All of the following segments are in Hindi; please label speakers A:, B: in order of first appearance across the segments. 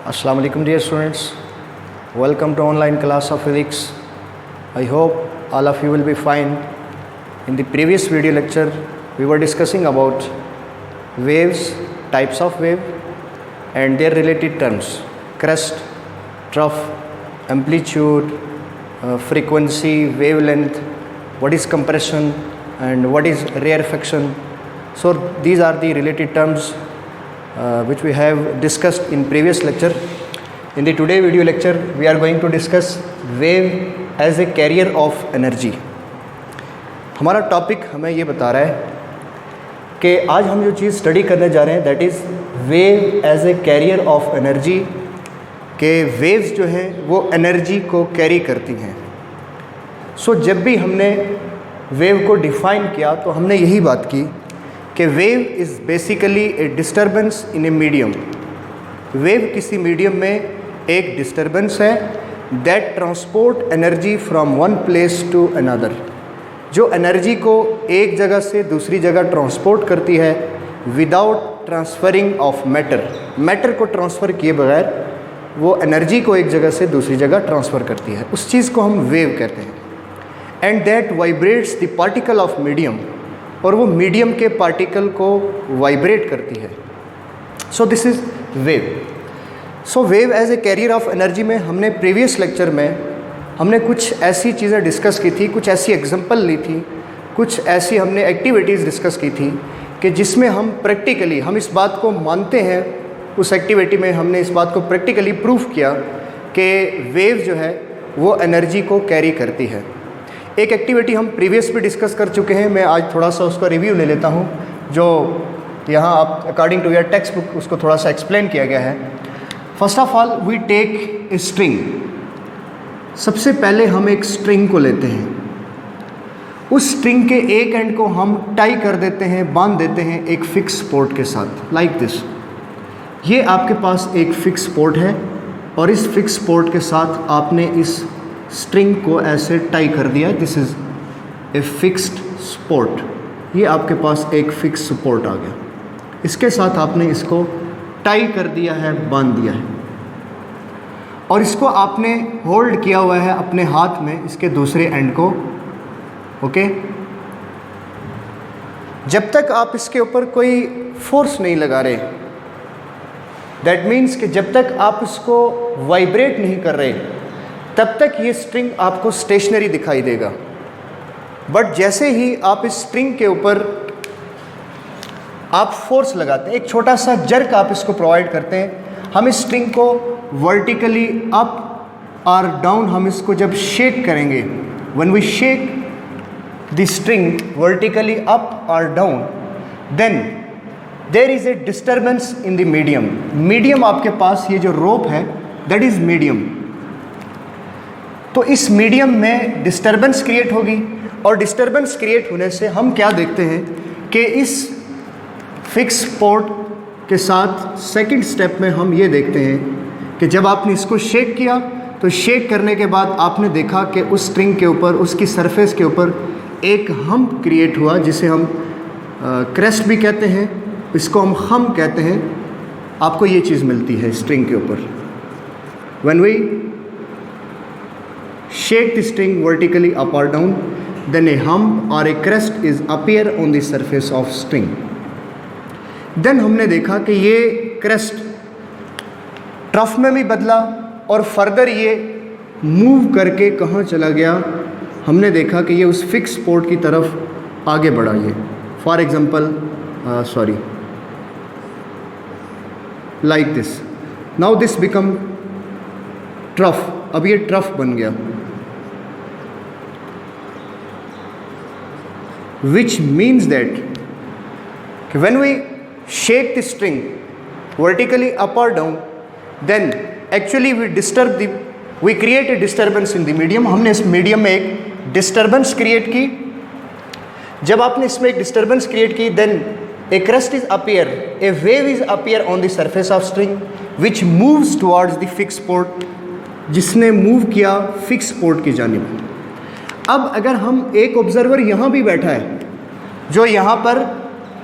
A: Assalamu alaikum dear students, welcome to online class of physics. I hope all of you will be fine. In the previous video lecture we were discussing about waves, types of wave and their related terms: crest, trough, amplitude, frequency, wavelength, what is compression and what is rarefaction. So these are the related terms which we have discussed in previous lecture. In the today video lecture we are going to discuss wave as a carrier of energy. हमारा टॉपिक हमें ये बता रहा है कि आज हम जो चीज़ स्टडी करने जा रहे हैं that is wave as a carrier of energy, के वेव्स जो हैं वो एनर्जी को कैरी करती हैं. सो जब भी हमने वेव को डिफ़ाइन किया तो हमने यही बात की कि wave is basically a disturbance in a medium. Wave किसी मीडियम में एक डिस्टर्बेंस है that transport energy from one place to another, जो एनर्जी को एक जगह से दूसरी जगह ट्रांसपोर्ट करती है without transferring of matter. Matter को ट्रांसफ़र किए बगैर वो एनर्जी को एक जगह से दूसरी जगह ट्रांसफ़र करती है. उस चीज़ को हम वेव कहते हैं. And that vibrates the particle of medium, और वो मीडियम के पार्टिकल को वाइब्रेट करती है. So this is wave. So wave as a carrier of energy में हमने प्रीवियस लेक्चर में हमने कुछ ऐसी चीज़ें डिस्कस की थी, कुछ ऐसी एग्जांपल ली थी, कुछ ऐसी हमने एक्टिविटीज़ डिस्कस की थी कि जिसमें हम प्रैक्टिकली हम इस बात को मानते हैं. उस एक्टिविटी में हमने इस बात को प्रैक्टिकली प्रूफ किया कि वेव जो है वो एनर्जी को कैरी करती है. एक एक्टिविटी हम प्रीवियस भी डिस्कस कर चुके हैं, मैं आज थोड़ा सा उसका रिव्यू ले लेता हूँ जो यहाँ आप according to your text book उसको थोड़ा सा एक्सप्लेन किया गया है. First of all we take a string. सबसे पहले हम एक स्ट्रिंग को लेते हैं, उस स्ट्रिंग के एक एंड को हम टाई कर देते हैं, बांध देते हैं एक फिक्स पोर्ट के साथ, लाइक दिस. ये आपके पास एक फिक्स पोर्ट है और इस फिक्स पोर्ट के साथ आपने इस स्ट्रिंग को ऐसे टाई कर दिया. This is a fixed port. ये आपके पास एक फिक्स पोर्ट आ गया. इसके साथ आपने इसको टाई कर दिया है, बांध दिया है और इसको आपने होल्ड किया हुआ है अपने हाथ में, इसके दूसरे एंड को. ओके, जब तक आप इसके ऊपर कोई फोर्स नहीं लगा रहे, दैट मीन्स कि जब तक आप इसको वाइब्रेट नहीं कर रहे तब तक ये स्ट्रिंग आपको स्टेशनरी दिखाई देगा. बट जैसे ही आप इस स्ट्रिंग के ऊपर आप फोर्स लगाते हैं, एक छोटा सा जर्क आप इसको प्रोवाइड करते हैं, हम इस स्ट्रिंग को वर्टिकली अप और डाउन हम इसको जब शेक करेंगे, when we shake the string vertically up और down, then there is a disturbance in the medium. Medium आपके पास ये जो रोप है दैट इज़ मीडियम. तो इस मीडियम में डिस्टर्बेंस क्रिएट होगी और डिस्टर्बेंस क्रिएट होने से हम क्या देखते हैं कि इस फिक्स पोर्ट के साथ सेकंड स्टेप में हम ये देखते हैं कि जब आपने इसको शेक किया तो शेक करने के बाद आपने देखा कि उस स्ट्रिंग के ऊपर, उसकी सरफेस के ऊपर एक हम्प क्रिएट हुआ जिसे हम क्रेस्ट भी कहते हैं, इसको हम हम्प कहते हैं. आपको ये चीज़ मिलती है स्ट्रिंग के ऊपर. When we shake the string vertically up or down, then a hump or a crest is appear on the surface of string. Then हमने देखा कि ये crest ट्रफ में भी बदला और फर्दर ये मूव करके कहाँ चला गया, हमने देखा कि ये उस फिक्स पोर्ट की तरफ आगे बढ़ा. ये for example like this. Now this become trough. अब ये ट्रफ बन गया, which means that when we shake the string vertically up or down, then actually we create a disturbance in the medium. हमने इस मीडियम में एक डिस्टर्बेंस क्रिएट की. जब आपने इसमें एक डिस्टर्बेंस क्रिएट की, then a crest is appear, a wave is appear on the surface of string which moves towards the fixed port, जिसने मूव किया फिक्स पोर्ट की जानिब. अब अगर हम एक ऑब्जर्वर यहाँ भी बैठा है जो यहाँ पर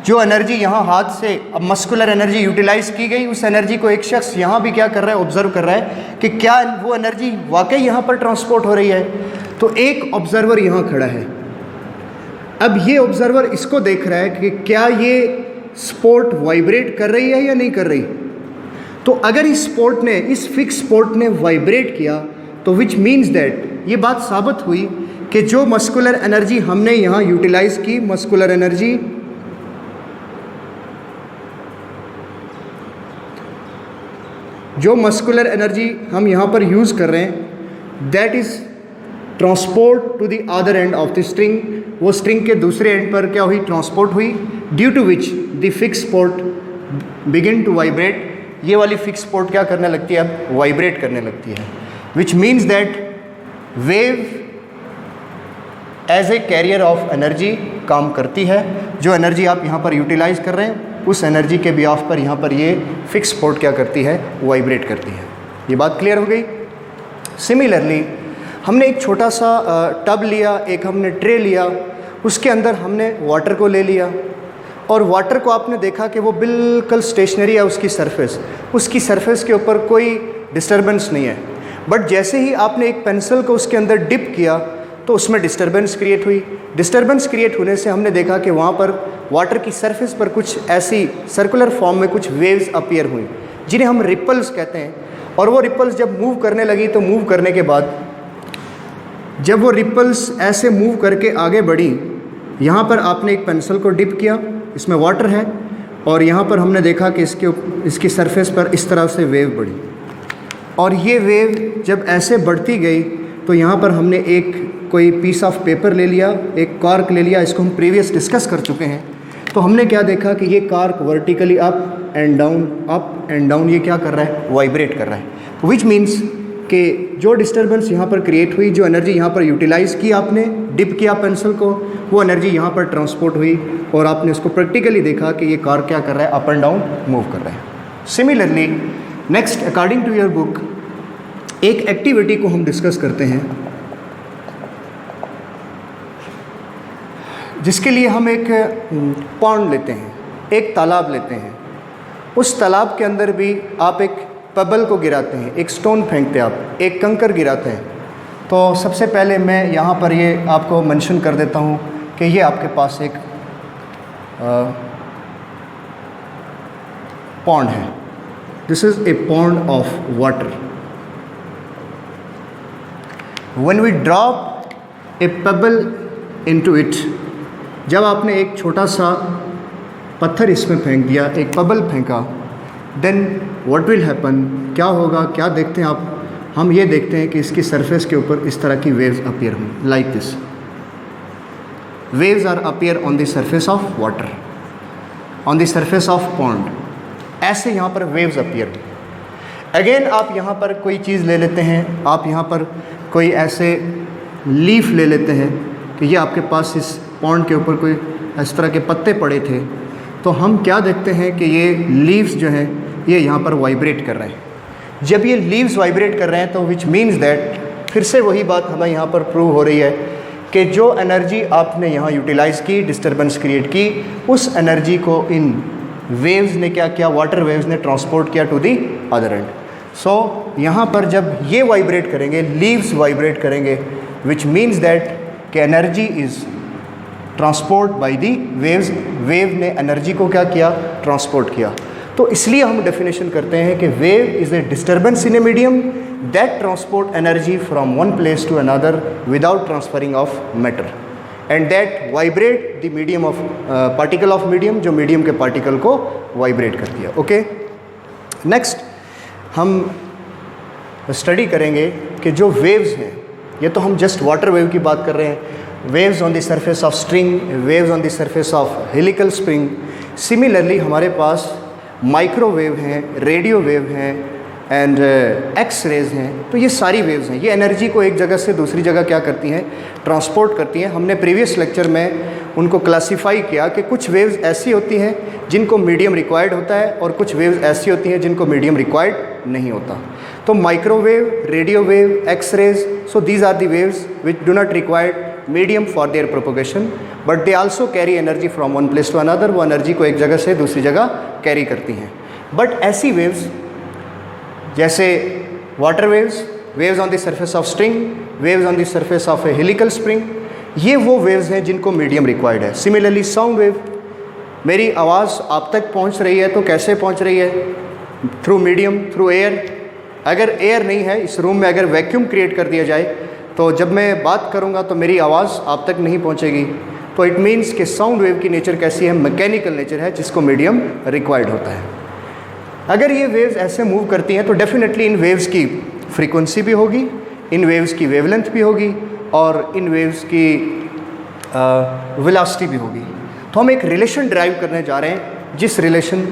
A: जो एनर्जी यहाँ हाथ से अब मस्कुलर एनर्जी यूटिलाइज की गई, उस एनर्जी को एक शख्स यहाँ भी क्या कर रहा है, ऑब्जर्व कर रहा है कि क्या वो एनर्जी वाकई यहाँ पर ट्रांसपोर्ट हो रही है। तो एक ऑब्जर्वर यहाँ खड़ा है। अब ये ऑब्जर्वर इसको देख रहा है कि क्या ये स्पॉट वाइब्रेट कर रही है या नहीं कर रही। तो अगर इस स्पॉट ने, इस फिक्स स्पॉट ने वाइब्रेट किया तो विच मीन्स दैट ये बात साबित हुई कि जो मस्कुलर एनर्जी हमने यहाँ यूटिलाइज की, मस्कुलर एनर्जी जो मस्कुलर एनर्जी हम यहाँ पर यूज़ कर रहे हैं, that is transport to the other end of the string. वो स्ट्रिंग के दूसरे एंड पर क्या हुई, ट्रांसपोर्ट हुई, due to which the fix spot begin to vibrate. ये वाली फिक्स स्पॉट क्या करने लगती है, अब वाइब्रेट करने लगती है, which means that wave as a carrier of energy काम करती है। जो एनर्जी आप यहाँ पर यूटिलाइज कर रहे हैं, उस एनर्जी के बिहाफ पर यहाँ पर ये फिक्स स्पॉट क्या करती है, वाइब्रेट करती है। ये बात क्लियर हो गई। सिमिलरली हमने एक छोटा सा टब लिया, एक हमने ट्रे लिया, उसके अंदर हमने वाटर को ले लिया और वाटर को आपने देखा कि वो बिल्कुल स्टेशनरी है, उसकी सरफेस के ऊपर कोई डिस्टर्बेंस नहीं है। बट जैसे ही आपने एक पेंसिल को उसके अंदर डिप किया तो उसमें डिस्टर्बेंस क्रिएट हुई। डिस्टर्बेंस क्रिएट होने से हमने देखा कि वहाँ पर वाटर की सरफेस पर कुछ ऐसी सर्कुलर फॉर्म में कुछ वेव्स अपीयर हुई, जिन्हें हम रिपल्स कहते हैं। और वो रिपल्स जब मूव करने लगी तो मूव करने के बाद जब वो रिपल्स ऐसे मूव करके आगे बढ़ी, यहाँ पर आपने एक पेंसिल को डिप किया, इसमें वाटर है, और यहाँ पर हमने देखा कि इसकी सरफेस पर इस तरह से वेव बढ़ी। और ये वेव जब ऐसे बढ़ती गई तो यहाँ पर हमने एक कोई पीस ऑफ पेपर ले लिया, एक कॉर्क ले लिया, इसको हम प्रीवियस डिस्कस कर चुके हैं। तो हमने क्या देखा कि ये cork vertically up and down ये क्या कर रहा है, वाइब्रेट कर रहा है। विच मीन्स कि जो डिस्टर्बेंस यहाँ पर क्रिएट हुई, जो एनर्जी यहाँ पर यूटिलाइज़ की, आपने डिप किया पेंसिल को, वो एनर्जी यहाँ पर ट्रांसपोर्ट हुई और आपने उसको प्रैक्टिकली देखा कि ये कार क्या कर रहा है, अप एंड डाउन मूव कर रहा है। Similarly next, according to your book, एक एक्टिविटी को हम डिस्कस करते हैं, जिसके लिए हम एक पॉन्ड लेते हैं, एक तालाब लेते हैं। उस तालाब के अंदर भी आप एक पेबल को गिराते हैं, एक स्टोन फेंकते हैं, आप एक कंकर गिराते हैं। तो सबसे पहले मैं यहाँ पर ये आपको मेंशन कर देता हूँ कि ये आपके पास एक पॉन्ड है। This is a pond of water. When we drop a pebble into it, जब आपने एक छोटा सा पत्थर इसमें फेंक दिया, एक पेबल फेंका, देन व्हाट विल हैपन, क्या होगा, क्या देखते हैं आप? हम ये देखते हैं कि इसकी सरफेस के ऊपर इस तरह की वेव्स अपीयर हुई, like this. Waves are appear on the surface of water, on the surface of pond. ऐसे यहाँ पर वेव्स अपीयर हुई। अगेन आप यहाँ पर कोई चीज़ ले लेते हैं, आप यहाँ पर कोई ऐसे लीफ ले लेते हैं कि ये आपके पास इस पॉन्ड के ऊपर कोई इस तरह के पत्ते पड़े थे। तो हम क्या देखते हैं कि ये लीव्स जो हैं ये यहाँ पर वाइब्रेट कर रहे हैं। जब ये लीव्स वाइब्रेट कर रहे हैं तो विच मीन्स दैट, फिर से वही बात हमें यहाँ पर प्रूव हो रही है कि जो एनर्जी आपने यहाँ यूटिलाइज़ की, डिस्टर्बेंस क्रिएट की, उस एनर्जी को इन वेव्स ने क्या किया, वाटर वेव्स ने ट्रांसपोर्ट किया टू दी अदर एंड। सो यहाँ पर जब ये वाइब्रेट करेंगे, लीव्स वाइब्रेट करेंगे, विच मीन्स दैट कि energy is transport by the waves. Wave ने एनर्जी को क्या किया, ट्रांसपोर्ट किया। तो इसलिए हम डेफिनेशन करते हैं कि wave is a disturbance in a medium that transport energy from one place to another without transferring of matter, and that vibrate the medium of particle of medium, जो मीडियम के पार्टिकल को वाइब्रेट करती है। ओके, नेक्स्ट हम स्टडी करेंगे कि जो वेव्स हैं, ये तो हम जस्ट वाटर वेव की बात कर रहे हैं, waves on the surface of string, waves on the surface of helical spring. Similarly हमारे पास माइक्रोवेव हैं, रेडियो वेव हैं एंड एक्स रेज हैं। तो ये सारी वेव्स हैं, ये एनर्जी को एक जगह से दूसरी जगह क्या करती हैं, ट्रांसपोर्ट करती हैं। हमने प्रीवियस लेक्चर में उनको क्लासीफाई किया कि कुछ वेव्स ऐसी होती हैं जिनको मीडियम रिक्वायर्ड होता है और कुछ वेव्स ऐसी होती हैं जिनको मीडियम रिक्वायर्ड नहीं होता। तो microwave, radio wave, X rays, so these are the waves which do not required medium for their propagation, but they also carry energy from one place to another. वो एनर्जी को एक जगह से दूसरी जगह कैरी करती हैं. बट ऐसी वेव्स जैसे water waves, waves on the surface of string, waves on the surface of A helical spring, ये वो वेव्स हैं जिनको मीडियम रिक्वायर्ड है. सिमिलरली साउंड वेव, मेरी आवाज़ आप तक पहुंच रही है तो कैसे पहुंच रही है? Through medium, through air. अगर एयर नहीं है इस रूम में, अगर वैक्यूम क्रिएट कर दिया जाए तो जब मैं बात करूंगा तो मेरी आवाज़ आप तक नहीं पहुंचेगी. तो इट मीन्स कि साउंड वेव की नेचर कैसी है? मैकेनिकल नेचर है, जिसको मीडियम रिक्वायर्ड होता है. अगर ये वेव्स ऐसे मूव करती हैं तो डेफिनेटली इन वेव्स की फ्रीक्वेंसी भी होगी, इन वेव्स की वेवलेंथ भी होगी और इन वेव्स की वेलोसिटी भी होगी. तो हम एक रिलेशन ड्राइव करने जा रहे हैं, जिस रिलेशन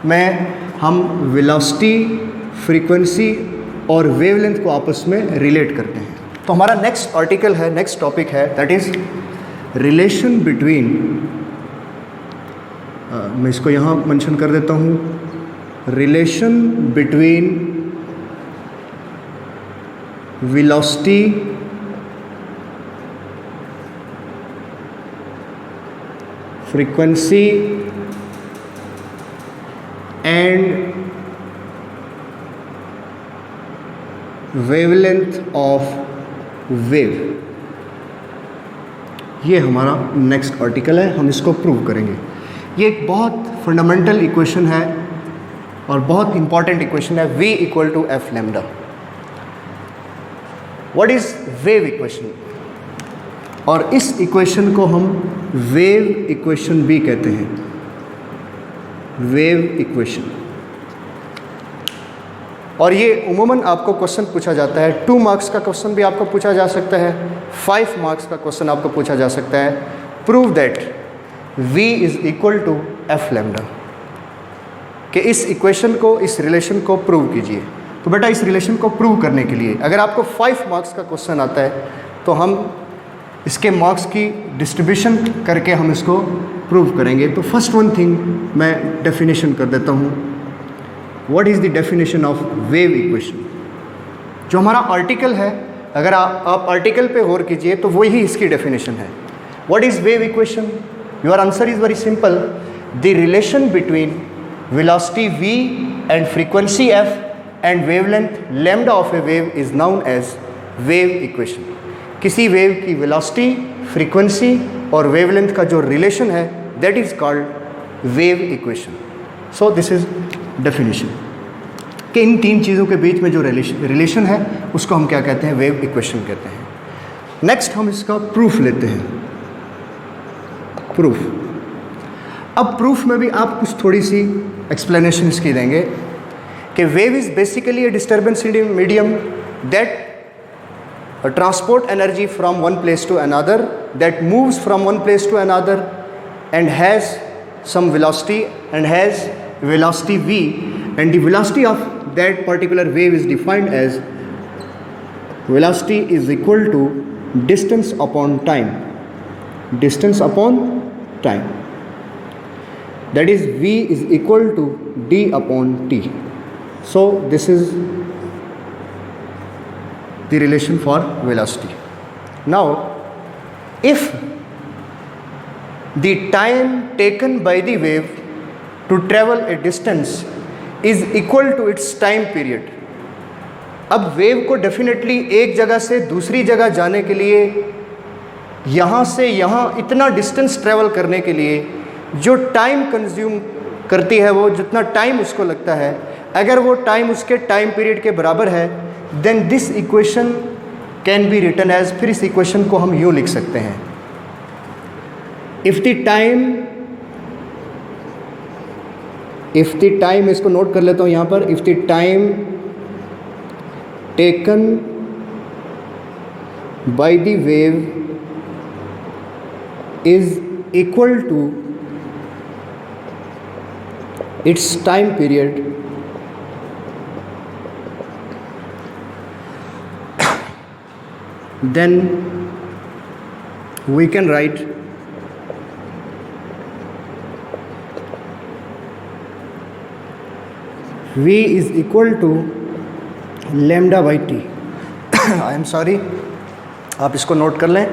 A: में हम वेलोसिटी, फ्रीक्वेंसी और वेवलेंथ को आपस में रिलेट करते हैं. तो हमारा नेक्स्ट आर्टिकल है, नेक्स्ट टॉपिक है, दैट इज़ रिलेशन बिटवीन, मैं इसको यहाँ मेंशन कर देता हूँ, relation between velocity frequency and wavelength of wave. ये हमारा नेक्स्ट आर्टिकल है, हम इसको प्रूव करेंगे. ये एक बहुत फंडामेंटल इक्वेशन है और बहुत इंपॉर्टेंट इक्वेशन है, V equal to F lambda. What is wave equation? और इस इक्वेशन को हम वेव इक्वेशन भी कहते हैं, वेव इक्वेशन. और ये उमूमन आपको क्वेश्चन पूछा जाता है, 2 मार्क्स का क्वेश्चन भी आपको पूछा जा सकता है, 5 मार्क्स का क्वेश्चन आपको पूछा जा सकता है. Prove that V is equal to F lambda, कि इस इक्वेशन को, इस रिलेशन को प्रूव कीजिए. तो बेटा इस रिलेशन को प्रूव करने के लिए अगर आपको 5 मार्क्स का क्वेश्चन आता है तो हम इसके मार्क्स की डिस्ट्रीब्यूशन करके हम इसको प्रूव करेंगे. तो फर्स्ट वन थिंग मैं डेफिनेशन कर देता हूँ. What is the definition of wave equation? जो हमारा आर्टिकल है, अगर आप आर्टिकल पे गौर कीजिए तो वही इसकी डेफिनेशन है. What is wave equation? Your answer is very simple. The relation between velocity v and frequency f and wavelength lambda of a wave is known as wave equation. किसी वेव की वेलोसिटी, फ्रीक्वेंसी और वेवलेंथ का जो रिलेशन है that is called wave equation. So this is definition कि इन 3 चीज़ों के बीच में जो रिलेशन है उसको हम क्या कहते हैं? वेव इक्वेशन कहते हैं. नेक्स्ट हम इसका प्रूफ लेते हैं. प्रूफ. अब प्रूफ में भी आप कुछ थोड़ी सी एक्सप्लेनेशन इसकी देंगे कि wave is basically a disturbance in medium that transport energy from one place to another, that moves from one place to another and has some velocity and has velocity v, and the velocity of that particular wave is defined as velocity is equal to distance upon time, distance upon time, that is v is equal to d upon t. So this is the relation for velocity. Now if the time taken by the wave to travel a distance is equal to its time period, अब वेव को डेफिनेटली एक जगह से दूसरी जगह जाने के लिए, यहाँ से यहाँ इतना डिस्टेंस ट्रैवल करने के लिए जो टाइम कंज्यूम करती है, वो जितना टाइम उसको लगता है, अगर वो टाइम उसके टाइम पीरियड के बराबर है, then this equation can be written as, फिर इस इक्वेशन को हम यूँ लिख सकते हैं. इफ़ द टाइम, इसको नोट कर लेता हूँ यहाँ पर, if the time taken by the wave is equal to its time period, then we can write V is equal to lambda by t. I am sorry, आप इसको नोट कर लें।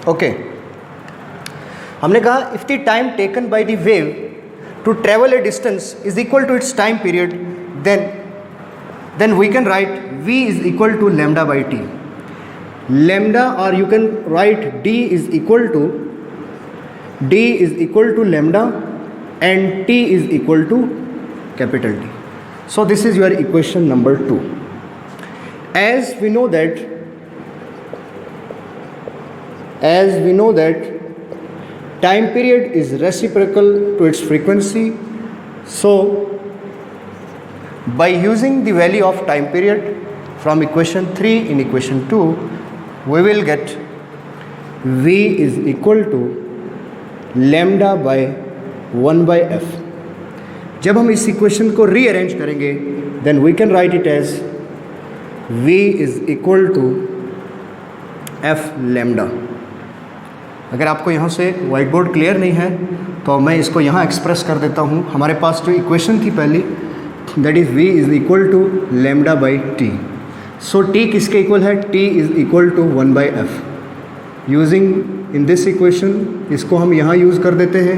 A: ओके, हमने कहा if the time taken by the wave to travel a distance is equal to its time period, then we can write v is equal to lambda by t. Lambda, or you can write d is equal to lambda and t is equal to capital T. So this is your equation number 2. As we know that time period is reciprocal to its frequency, so by using the value of time period from equation 3 in equation 2, we will get v is equal to lambda by 1 by f. जब हम इस इक्वेशन को रीअरेंज करेंगे, then we can write it as v is equal to f lambda. अगर आपको यहाँ से वाइट बोर्ड क्लियर नहीं है तो मैं इसको यहाँ एक्सप्रेस कर देता हूँ। हमारे पास जो इक्वेशन थी पहली, that is v is equal to lambda by T. So t किसके इक्वल है? t is equal to 1 by F. Using in this equation इसको हम यहाँ यूज़ कर देते हैं।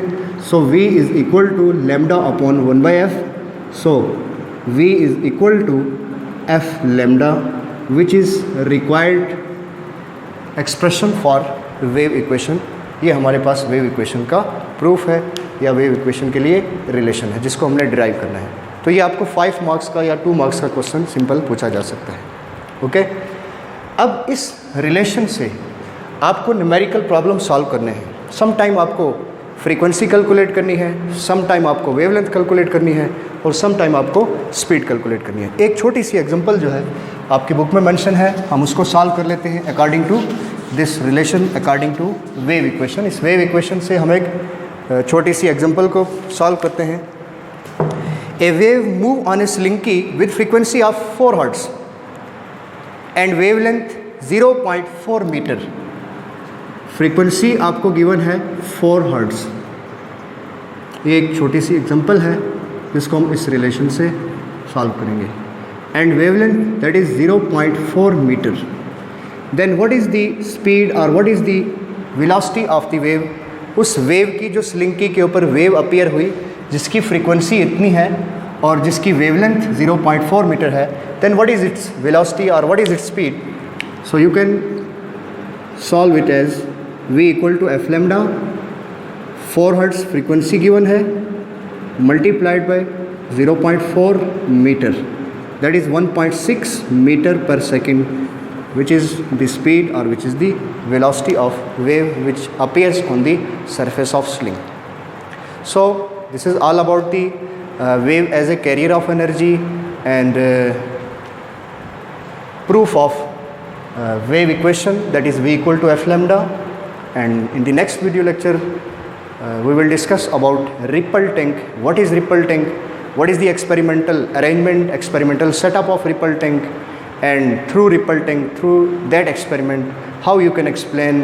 A: So v is equal to lambda upon 1 by F. So v is equal to f lambda, which is required expression for wave equation. ये हमारे पास वेव इक्वेशन का प्रूफ है या वेव इक्वेशन के लिए रिलेशन है जिसको हमने डिराइव करना है। तो ये आपको 5 मार्क्स का या 2 मार्क्स का क्वेश्चन सिंपल पूछा जा सकता है। ओके, अब इस रिलेशन से आपको न्यूमेरिकल प्रॉब्लम सॉल्व करने हैं। सम टाइम आपको फ्रीक्वेंसी कैलकुलेट करनी है, सम टाइम आपको वेवलेंथ कैलकुलेट करनी है और सम टाइम आपको स्पीड कैलकुलेट करनी है। एक छोटी सी एग्जांपल जो है आपकी बुक में मेंशन है, हम उसको सॉल्व कर लेते हैं according to this relation, according to wave equation. इस वेव इक्वेशन से हम एक छोटी सी एग्जांपल को सॉल्व करते हैं। A wave move on a slinky with frequency of 4 Hz and wavelength 0.4 metre. Frequency आपको गिवन है 4 Hz। ये एक छोटी सी एग्जांपल है जिसको हम इस रिलेशन से सॉल्व करेंगे। And wavelength that is 0.4 meter. Then what is the speed और what is the velocity of the wave? उस वेव की जो स्लिंकी के ऊपर वेव अपीयर हुई जिसकी फ्रीक्वेंसी इतनी है और जिसकी वेवलेंथ 0.4 मीटर है, then what is its velocity और what is its speed? So you can solve it as v equal to F lambda, 4 hertz frequency given है, multiplied by 0.4 meter, that is 1.6 meter per second, which is the speed or which is the velocity of wave which appears on the surface of sling. So this is all about the wave as a carrier of energy and proof of wave equation, that is v equal to f lambda. And in the next video lecture we will discuss about ripple tank. What is ripple tank? What is the experimental arrangement, experimental setup of ripple tank? And through ripple tank, through that experiment, how you can explain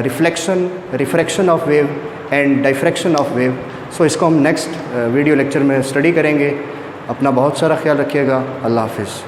A: reflection, refraction of wave and diffraction of wave. So इसको हम नेक्स्ट वीडियो लेक्चर में स्टडी करेंगे। अपना बहुत सारा ख्याल रखिएगा। अल्लाह हाफिज़।